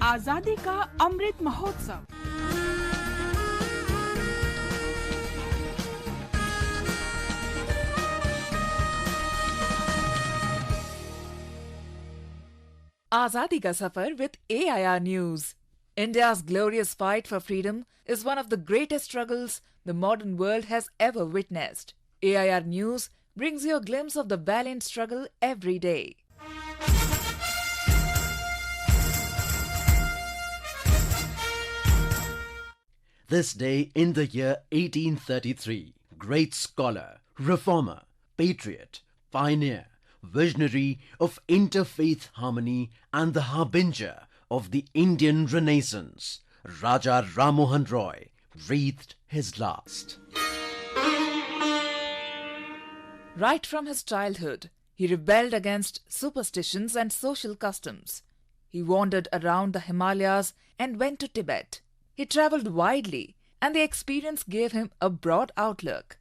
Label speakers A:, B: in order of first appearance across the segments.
A: आजादी का Amrit Mahotsav. Azadi ka Safar with AIR News. India's glorious fight for freedom is one of the greatest struggles the modern world has ever witnessed. AIR News brings you a glimpse of the valiant struggle every day.
B: This day in the year 1833, great scholar, reformer, patriot, pioneer, visionary of interfaith harmony and the harbinger of the Indian Renaissance, Raja Ram Mohan Roy breathed his last.
A: Right from his childhood, he rebelled against superstitions and social customs. He wandered around the Himalayas and went to Tibet. He travelled widely, and the experience gave him a broad outlook.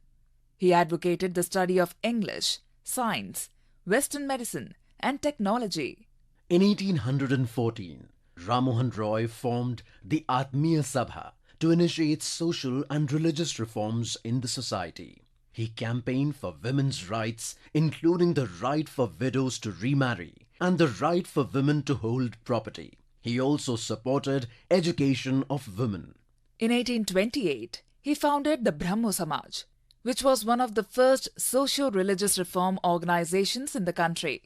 A: He advocated the study of English, science, Western medicine, and technology.
B: In 1814, Ram Mohan Roy formed the Atmiya Sabha to initiate social and religious reforms in the society. He campaigned for women's rights, including the right for widows to remarry and the right for women to hold property. He also supported education of women.
A: In 1828, he founded the Brahmo Samaj, which was one of the first socio-religious reform organizations in the country.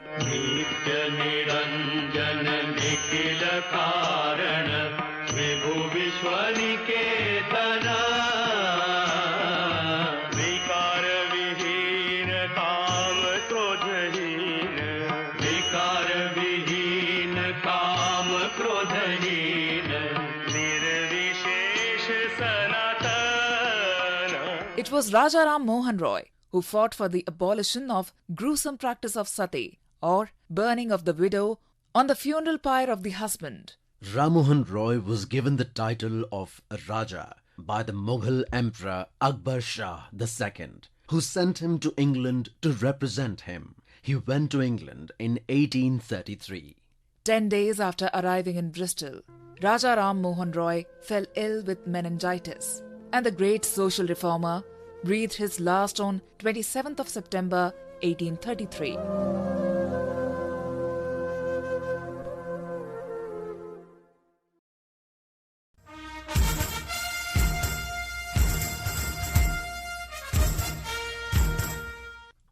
A: It was Raja Ram Mohan Roy who fought for the abolition of gruesome practice of sati, or burning of the widow on the funeral pyre of the husband.
B: Ram Mohan Roy was given the title of Raja by the Mughal Emperor Akbar Shah II, who sent him to England to represent him. He went to England in 1833.
A: 10 days after arriving in Bristol, Raja Ram Mohan Roy fell ill with meningitis, and the great social reformer breathed his last on 27th of September 1833.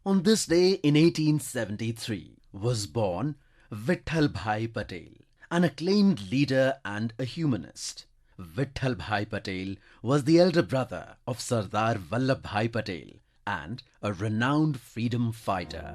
B: On this day in 1873 was born Vitthalbhai Patel, an acclaimed leader and a humanist. Vitthalbhai Patel was the elder brother of Sardar Vallabhbhai Patel and a renowned freedom fighter.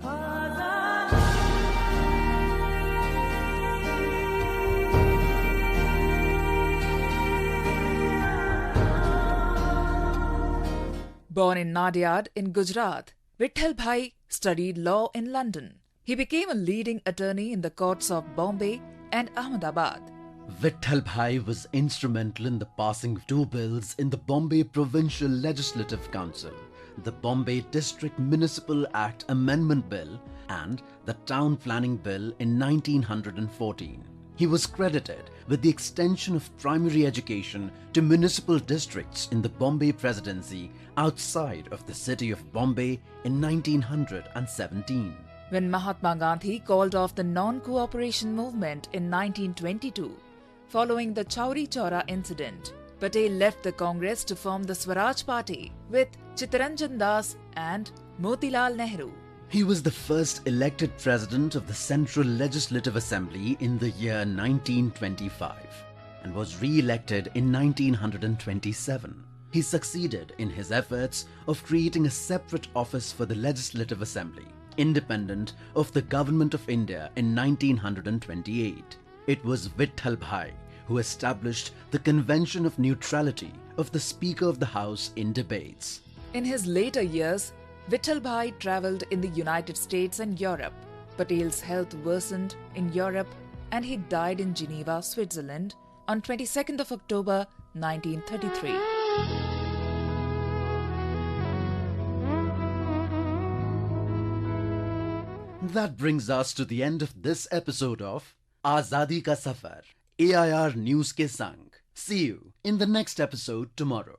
A: Born in Nadiad in Gujarat, Vitthalbhai studied law in London. He became a leading attorney in the courts of Bombay and Ahmedabad.
B: Vitthalbhai was instrumental in the passing of two bills in the Bombay Provincial Legislative Council, the Bombay District Municipal Act Amendment Bill and the Town Planning Bill in 1914. He was credited with the extension of primary education to municipal districts in the Bombay Presidency outside of the city of Bombay in 1917.
A: When Mahatma Gandhi called off the non-cooperation movement in 1922, following the Chauri Chaura incident, Patel left the Congress to form the Swaraj Party with Chittaranjan Das and Motilal Nehru.
B: He was the first elected president of the Central Legislative Assembly in the year 1925 and was re-elected in 1927. He succeeded in his efforts of creating a separate office for the Legislative Assembly, independent of the Government of India in 1928. It was Vitthalbhai who established the Convention of Neutrality of the Speaker of the House in debates.
A: In his later years, Vitthalbhai travelled in the United States and Europe. Patel's health worsened in Europe and he died in Geneva, Switzerland on 22nd of October 1933.
B: That brings us to the end of this episode of Azadi Ka Safar, AIR News के संग. See you in the next episode tomorrow.